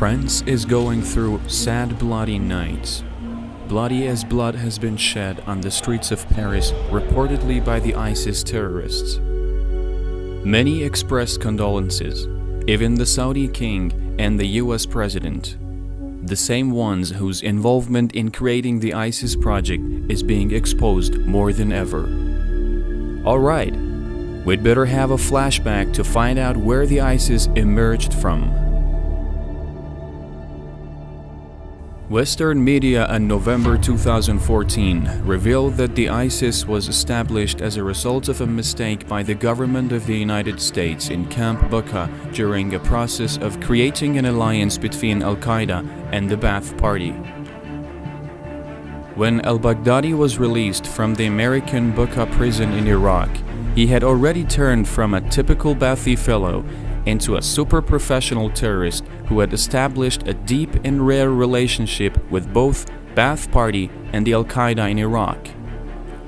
France is going through sad, bloody nights. Bloody as blood has been shed on the streets of Paris, reportedly by the ISIS terrorists. Many expressed condolences, even the Saudi king and the US president, the same ones whose involvement in creating the ISIS project is being exposed more than ever. Alright, we'd better have a flashback to find out where the ISIS emerged from. Western media in November 2014 revealed that the ISIS was established as a result of a mistake by the government of the United States in Camp Bucca during a process of creating an alliance between Al-Qaeda and the Ba'ath Party. When al-Baghdadi was released from the American Bucca prison in Iraq, he had already turned from a typical Ba'athi fellow into a super-professional terrorist who had established a deep and rare relationship with both Ba'ath Party and the Al-Qaeda in Iraq.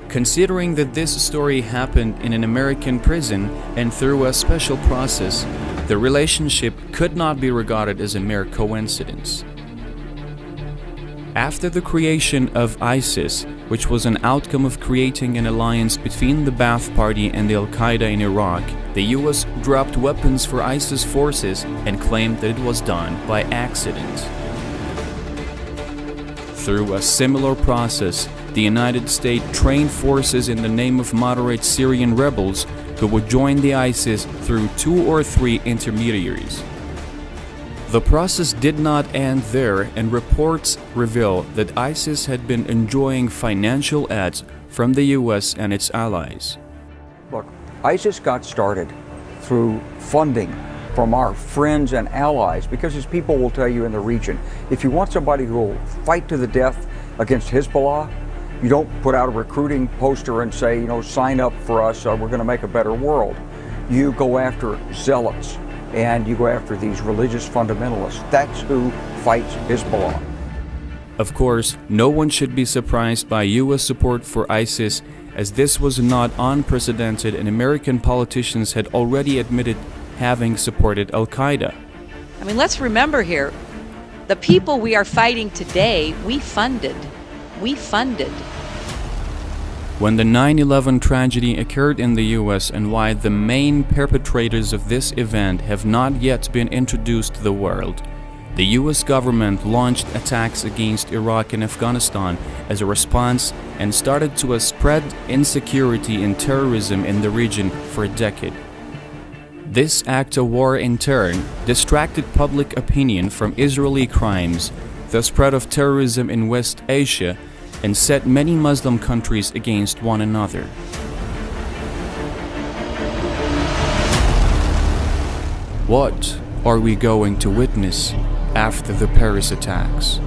Considering that this story happened in an American prison and through a special process, the relationship could not be regarded as a mere coincidence. After the creation of ISIS, which was an outcome of creating an alliance between the Ba'ath Party and the Al-Qaeda in Iraq, the US dropped weapons for ISIS forces and claimed that it was done by accident. Through a similar process, the United States trained forces in the name of moderate Syrian rebels who would join the ISIS through 2 or 3 intermediaries. The process did not end there, and reports reveal that ISIS had been enjoying financial aids from the US and its allies. Look, ISIS got started through funding from our friends and allies, because as people will tell you in the region, if you want somebody who will fight to the death against Hezbollah, you don't put out a recruiting poster and say, sign up for us, we're going to make a better world. You go after zealots, and you go after these religious fundamentalists. That's who fights Hezbollah. Of course, no one should be surprised by US support for ISIS, as this was not unprecedented and American politicians had already admitted having supported Al-Qaeda. I mean, let's remember here, the people we are fighting today, we funded. When the 9/11 tragedy occurred in the US and why the main perpetrators of this event have not yet been introduced to the world, the US government launched attacks against Iraq and Afghanistan as a response and started to spread insecurity and terrorism in the region for a decade. This act of war in turn distracted public opinion from Israeli crimes, the spread of terrorism in West Asia, and set many Muslim countries against one another. What are we going to witness after the Paris attacks?